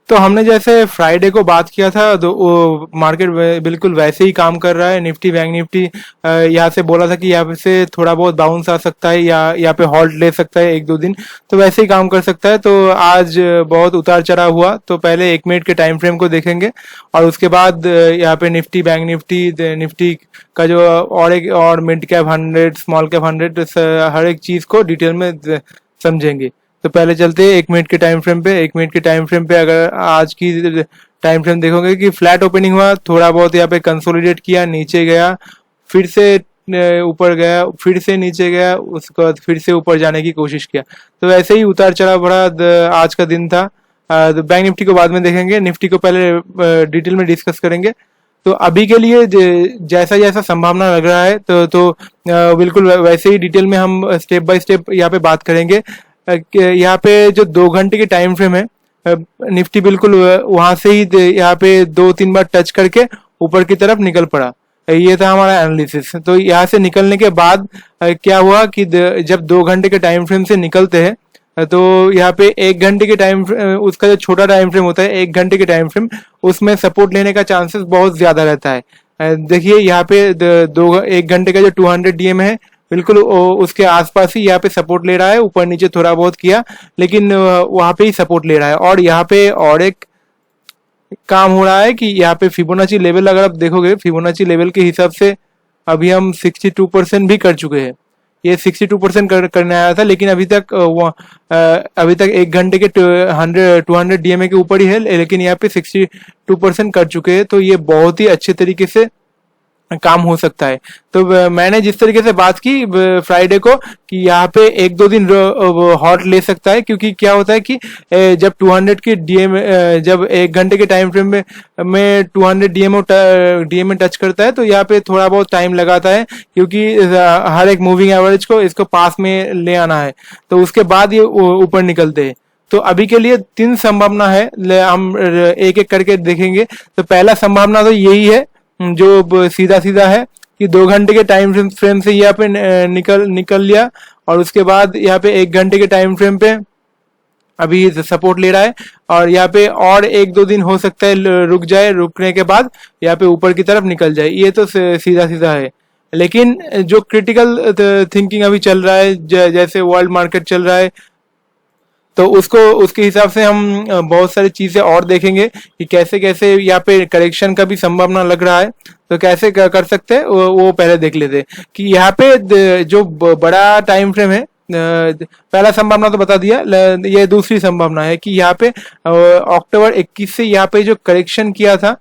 तो हमने जैसे फ्राइडे को बात किया था, तो वो मार्केट बिल्कुल वैसे ही काम कर रहा है। निफ्टी बैंक निफ्टी यहाँ से बोला था कि यहाँ से थोड़ा बहुत बाउंस आ सकता है या यहाँ पे हॉल्ट ले सकता है एक दो दिन, तो वैसे ही काम कर सकता है। तो आज बहुत उतार चढ़ाव हुआ, तो पहले 1 मिनट के टाइम फ्रेम को देखेंगे और उसके बाद यहाँ पे निफ्टी बैंक निफ्टी निफ्टी का जो और एक और मिड कैप 100 स्मॉल कैप 100 हर एक चीज को डिटेल में समझेंगे। तो पहले चलते हैं 1 मिनट के टाइम फ्रेम पे। 1 मिनट के टाइम फ्रेम पे अगर आज की टाइम फ्रेम देखोगे कि फ्लैट ओपनिंग हुआ, थोड़ा बहुत यहाँ पे कंसोलिडेट किया, नीचे गया, फिर से ऊपर गया, फिर से नीचे गया, उसके बाद फिर से ऊपर जाने की कोशिश किया। तो वैसे ही उतार चढ़ाव भरा आज का दिन था। तो बैंक निफ्टी को बाद में देखेंगे, निफ्टी को पहले डिटेल में डिस्कस करेंगे। तो अभी के लिए जैसा जैसा संभावना लग रहा है तो बिल्कुल वैसे ही डिटेल में हम स्टेप बाय स्टेप यहाँ पे बात करेंगे। यहाँ पे जो 2 घंटे की टाइम फ्रेम है, निफ्टी बिल्कुल वहां से ही यहाँ पे 2-3 बार टच करके ऊपर की तरफ निकल पड़ा। ये था हमारा एनालिसिस। तो यहाँ से निकलने के बाद क्या हुआ कि जब 2 घंटे के टाइम फ्रेम से निकलते हैं, तो यहाँ पे 1 घंटे के टाइम, उसका जो छोटा टाइम फ्रेम होता है 1 घंटे के टाइम फ्रेम, उसमें सपोर्ट लेने का चांसेस बहुत ज्यादा रहता है। देखिए यहाँ पे 1 घंटे का जो 200 डीएम है, बिल्कुल उसके आसपास ही यहाँ पे सपोर्ट ले रहा है। ऊपर नीचे थोड़ा बहुत किया, लेकिन वहां पे ही सपोर्ट ले रहा है। और यहाँ पे और एक काम हो रहा है कि यहाँ पे फिबोनाची लेवल अगर आप देखोगे, फिबोनाची लेवल के हिसाब से अभी हम 62% भी कर चुके हैं। ये 62% करने आया था, लेकिन अभी तक 1 घंटे के 200 डीएमए के ऊपर ही है, लेकिन यहाँ पे 62% कर चुके हैं। तो ये बहुत ही अच्छे तरीके से काम हो सकता है। तो मैंने जिस तरीके से बात की फ्राइडे को कि यहाँ पे 1-2 दिन हॉट ले सकता है, क्योंकि क्या होता है कि जब 200 की डीएम, जब 1 घंटे के टाइम फ्रेम में 200 डीएम टच करता है, तो यहाँ पे थोड़ा बहुत टाइम लगाता है, क्योंकि हर एक मूविंग एवरेज को इसको पास में ले आना है। तो उसके बाद ये ऊपर निकलते हैं। तो अभी के लिए 3 संभावना है, हम एक एक करके देखेंगे। तो पहला संभावना तो यही है जो सीधा सीधा है कि 2 घंटे के टाइम फ्रेम से यहाँ पे निकल लिया, और उसके बाद यहाँ पे 1 घंटे के टाइम फ्रेम पे अभी सपोर्ट ले रहा है, और यहाँ पे और 1-2 दिन हो सकता है रुक जाए, रुकने के बाद यहाँ पे ऊपर की तरफ निकल जाए। ये तो सीधा सीधा है। लेकिन जो क्रिटिकल थिंकिंग अभी चल रहा है, जैसे वर्ल्ड मार्केट चल रहा है, तो उसको उसके हिसाब से हम बहुत सारी चीजें और देखेंगे कि कैसे कैसे यहाँ पे करेक्शन का भी संभावना लग रहा है। तो कैसे कर सकते हैं वो पहले देख लेते हैं कि यहाँ पे जो बड़ा टाइम फ्रेम है, पहला संभावना तो बता दिया। ये दूसरी संभावना है कि यहाँ पे अक्टूबर 21 से यहाँ पे जो करेक्शन किया था,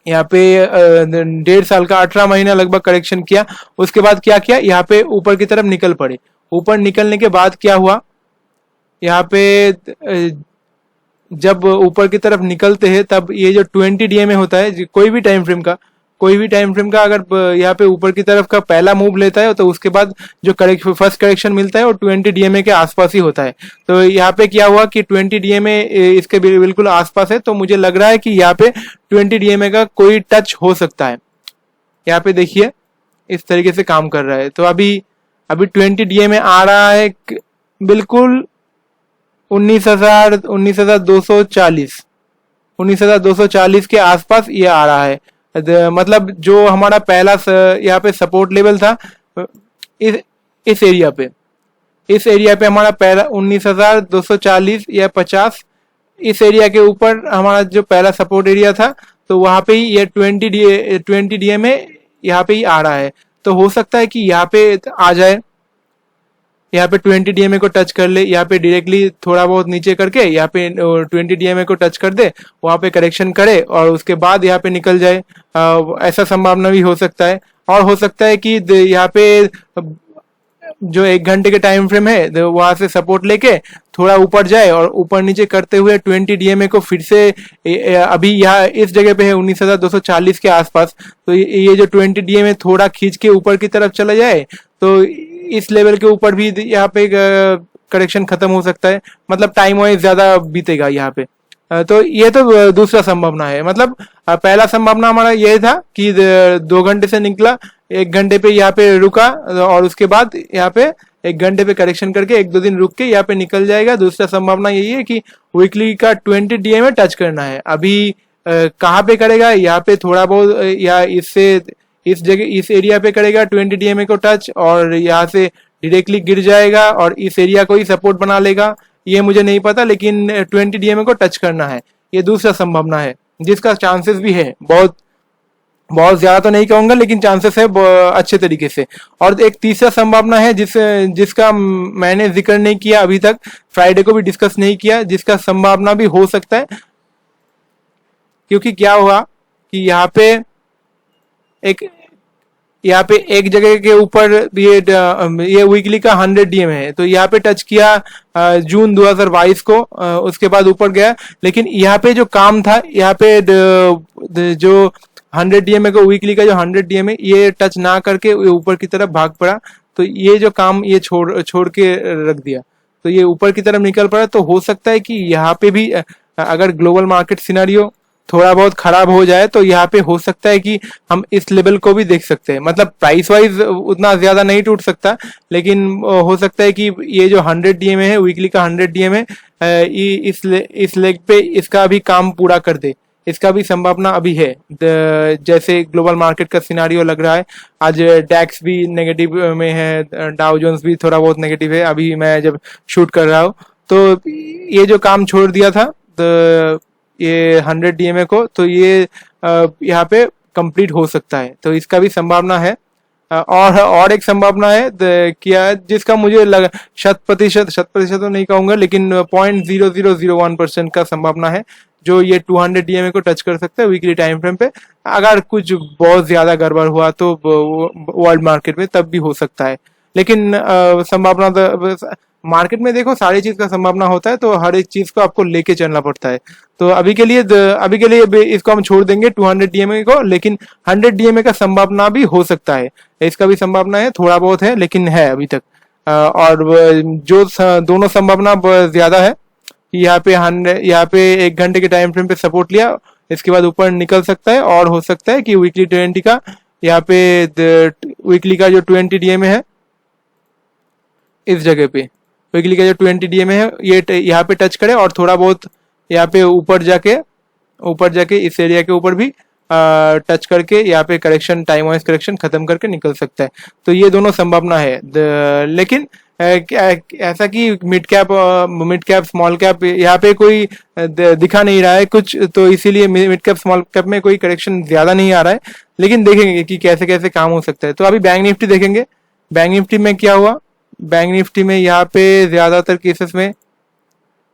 यहाँ पे 1.5 साल का 18 महीना लगभग करेक्शन किया। उसके बाद क्या किया, यहाँ पे ऊपर की तरफ निकल पड़े। ऊपर निकलने के बाद क्या हुआ, यहाँ पे जब ऊपर की तरफ निकलते हैं, तब ये जो 20 डीएमए होता है, कोई भी टाइम फ्रेम का अगर यहाँ पे ऊपर की तरफ का पहला मूव लेता है, तो उसके बाद जो फर्स्ट करेक्शन मिलता है वो 20 डीएमए के आसपास ही होता है। तो यहाँ पे क्या हुआ कि 20 डीएमए इसके बिल्कुल आसपास है। तो मुझे लग रहा है कि यहाँ पे 20 डीएमए का कोई टच हो सकता है। यहाँ पे देखिए इस तरीके से काम कर रहा है। तो अभी 20 डीएमए आ रहा है बिल्कुल 19,240 के आसपास ये आ रहा है। मतलब जो हमारा पहला यहाँ पे सपोर्ट लेवल था, इस इस एरिया पे हमारा पहला 19,240 या 50, इस एरिया के ऊपर हमारा जो पहला सपोर्ट एरिया था, तो वहां पे ही ये 20 डीएमए यहाँ पे ही आ रहा है। तो हो सकता है कि यहाँ पे आ जाए, यहाँ पे 20 डीएमए को टच कर ले, यहाँ पे डायरेक्टली थोड़ा बहुत नीचे करके यहाँ पे 20 डीएमए को टच कर दे, वहां पे करेक्शन करे और उसके बाद यहाँ पे निकल जाए। ऐसा संभावना भी हो सकता है। और हो सकता है कि यहाँ पे जो 1 घंटे के टाइम फ्रेम है, वहां से सपोर्ट लेके थोड़ा ऊपर जाए और ऊपर नीचे करते हुए 20 डीएमए को फिर से अभी यहाँ इस जगह पे है 19,240 के आसपास। तो ये जो 20 डीएमए थोड़ा खींच के ऊपर की तरफ चला जाए, तो इस लेवल के ऊपर भी यहाँ पे करेक्शन खत्म हो सकता है। मतलब टाइम वाइज ज्यादा बीतेगा यहाँ पे। तो ये तो दूसरा संभावना है। मतलब पहला संभावना हमारा ये था कि 2 घंटे से निकला, 1 घंटे पे यहाँ पे रुका और उसके बाद यहाँ पे 1 घंटे पे करेक्शन करके 1-2 दिन रुक के यहाँ पे निकल जाएगा। दूसरा संभावना यही है कि वीकली का 20 डीएमए टच करना है। अभी कहाँ पे करेगा, यहाँ पे थोड़ा बहुत या इससे इस जगह इस एरिया पे करेगा 20 डीएमए को टच, और यहाँ से डायरेक्टली गिर जाएगा और इस एरिया को ही सपोर्ट बना लेगा, ये मुझे नहीं पता, लेकिन 20 डीएमए को टच करना है, ये दूसरा संभावना है जिसका चांसेस भी है, बहुत बहुत ज्यादा तो नहीं कहूंगा लेकिन चांसेस है अच्छे तरीके से। और एक तीसरा संभावना है जिसका मैंने जिक्र नहीं किया अभी तक, फ्राइडे को भी डिस्कस नहीं किया, जिसका संभावना भी हो सकता है। क्योंकि क्या हुआ कि एक यहाँ पे एक जगह के ऊपर ये वीकली का 100 डीएमए है, तो यहाँ पे टच किया जून 2022 को, उसके बाद ऊपर गया। लेकिन यहाँ पे जो काम था, यहाँ पे जो 100 डीएमए को वीकली का जो 100 डीएमए ये टच ना करके ऊपर की तरफ भाग पड़ा, तो ये जो काम ये छोड़ के रख दिया, तो ये ऊपर की तरफ निकल पड़ा। तो हो सकता है कि यहाँ पे भी अगर ग्लोबल मार्केट सिनेरियो थोड़ा बहुत खराब हो जाए तो यहाँ पे हो सकता है कि हम इस लेवल को भी देख सकते हैं। मतलब प्राइस वाइज उतना ज्यादा नहीं टूट सकता, लेकिन हो सकता है कि ये जो 100 डीएमए है, वीकली का 100 डीएमए इस लेग पे इसका भी काम पूरा कर दे, इसका भी संभावना अभी है। जैसे ग्लोबल मार्केट का सिनारियो लग रहा है, आज डैक्स भी नेगेटिव में है, डाउ जोन्स भी थोड़ा बहुत नेगेटिव है अभी मैं जब शूट कर रहा हूँ। तो ये जो काम छोड़ दिया था ये 100 डीएमए को, तो ये यहाँ पे कंप्लीट हो सकता है, तो इसका भी संभावना है। और एक संभावना है क्या, जिसका मुझे लगा 100% तो नहीं कहूंगा, लेकिन 0.0001% का संभावना है जो ये 200 डीएमए को टच कर सकता है वीकली टाइम फ्रेम पे। अगर कुछ बहुत ज्यादा गड़बड़ हुआ तो वर्ल्ड मार्केट में तब भी हो सकता है, लेकिन संभावना मार्केट में देखो सारी चीज का संभावना होता है, तो हर एक चीज को आपको लेके चलना पड़ता है। तो अभी के लिए इसको हम छोड़ देंगे 200 डीएमए को, लेकिन 100 डीएमए का संभावना भी हो सकता है, इसका भी संभावना है, थोड़ा बहुत है लेकिन है अभी तक। और जो दोनों संभावना ज्यादा है कि यहाँ पे 1 घंटे के टाइम फ्रेम पे सपोर्ट लिया, इसके बाद ऊपर निकल सकता है, और हो सकता है कि वीकली 20 का यहाँ पे वीकली का जो 20 डीएमए है इस जगह पे, वीकली का जो 20 डीएमए है ये यहाँ पे टच करे, और थोड़ा बहुत यहाँ पे ऊपर जाके इस एरिया के ऊपर भी टच करके यहाँ पे करेक्शन, टाइम वाइज करेक्शन खत्म करके निकल सकता है। तो ये दोनों संभावना है। लेकिन ऐसा कि मिड कैप स्मॉल कैप यहाँ पे कोई दिखा नहीं रहा है कुछ, तो इसीलिए मिड कैप स्मॉल कैप में कोई करेक्शन ज्यादा नहीं आ रहा है, लेकिन देखेंगे कि कैसे कैसे काम हो सकता है। तो अभी बैंक निफ्टी देखेंगे, बैंक निफ्टी में क्या हुआ। बैंक निफ्टी में यहाँ पे ज्यादातर केसेस में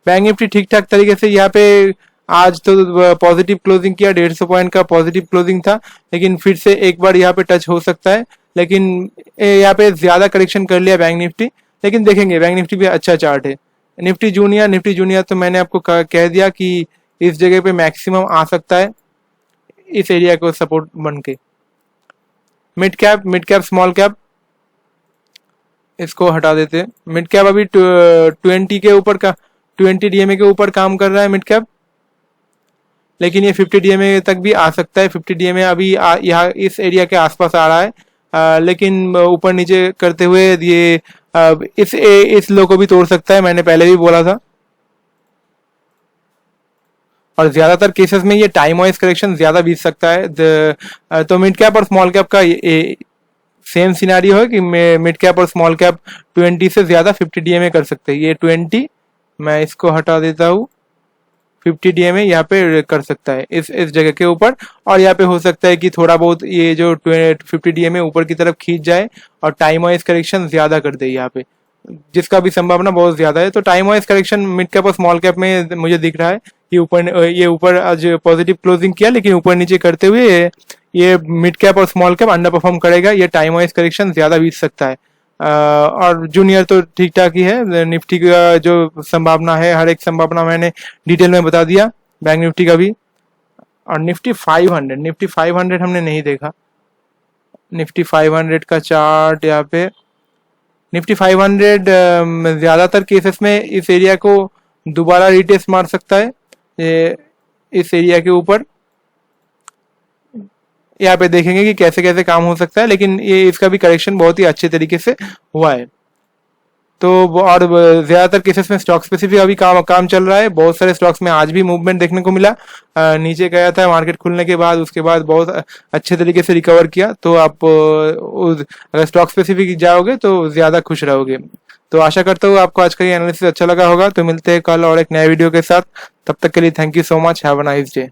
बैंक निफ्टी ठीक ठाक तरीके से यहाँ पे आज तो पॉजिटिव क्लोजिंग किया, 150 पॉइंट का पॉजिटिव क्लोजिंग था, लेकिन फिर से एक बार यहाँ पे टच हो सकता है, लेकिन यहाँ पे ज्यादा करेक्शन कर लिया बैंक निफ्टी। लेकिन देखेंगे, बैंक निफ्टी भी अच्छा चार्ट है। निफ्टी जूनियर तो मैंने आपको कह दिया कि इस जगह पे मैक्सिमम आ सकता है, इस एरिया को सपोर्ट बन के। मिड कैप स्मॉल कैप इसको हटा देते हैं। मिड कैप अभी 20 के ऊपर का 20 डीएमए के ऊपर काम कर रहा है मिड कैप, लेकिन ये 50 डीएमए तक भी आ सकता है। 50 डीएमए अभी यहाँ इस एरिया के आसपास आ रहा है, लेकिन ऊपर नीचे करते हुए ये इस लो को भी तोड़ सकता है, मैंने पहले भी बोला था। और ज्यादातर केसेस में ये टाइम वाइज करेक्शन ज्यादा बीत सकता है। तो मिड कैप और स्मॉल कैप का सेम सिनारियो है कि मिड कैप और स्मॉल कैप 20 से ज्यादा 50 डीएमए कर सकते हैं। ये 20 मैं इसको हटा देता हूँ, 50 डीएमए यहाँ पे कर सकता है इस जगह के ऊपर, और यहाँ पे हो सकता है कि थोड़ा बहुत ये जो 50 डीएमए ऊपर की तरफ खींच जाए और टाइम वाइज करेक्शन ज्यादा कर दे यहाँ पे, जिसका भी संभावना बहुत ज्यादा है। तो time wise correction mid cap और स्मॉल कैप में मुझे दिख रहा है कि ऊपर आज पॉजिटिव क्लोजिंग किया, लेकिन ऊपर नीचे करते हुए ये मिड कैप और स्मॉल कैप अंडर परफॉर्म करेगा, ये टाइम वाइज करेक्शन ज्यादा बीत सकता है। और जूनियर तो ठीक ठाक ही है। निफ्टी का जो संभावना है, हर एक संभावना मैंने डिटेल में बता दिया, बैंक निफ्टी का भी। और निफ्टी 500 हमने नहीं देखा। निफ्टी 500 का चार्ट यहाँ पे, निफ्टी 500 ज्यादातर केसेस में इस एरिया को दोबारा रिटेस्ट मार सकता है, इस एरिया के ऊपर। यहाँ पे देखेंगे कि कैसे कैसे काम हो सकता है, लेकिन ये इसका भी करेक्शन बहुत ही अच्छे तरीके से हुआ है। तो और ज्यादातर केसेस में स्टॉक स्पेसिफिक अभी काम काम चल रहा है। बहुत सारे स्टॉक्स में आज भी मूवमेंट देखने को मिला। नीचे गया था मार्केट खुलने के बाद, उसके बाद बहुत अच्छे तरीके से रिकवर किया। तो आप अगर स्टॉक स्पेसिफिक जाओगे तो ज्यादा खुश रहोगे। तो आशा करता हूँ आपको आज का ये एनालिसिस अच्छा लगा होगा। तो मिलते हैं कल और एक नए वीडियो के साथ। तब तक के लिए thank you so much. Have a nice day.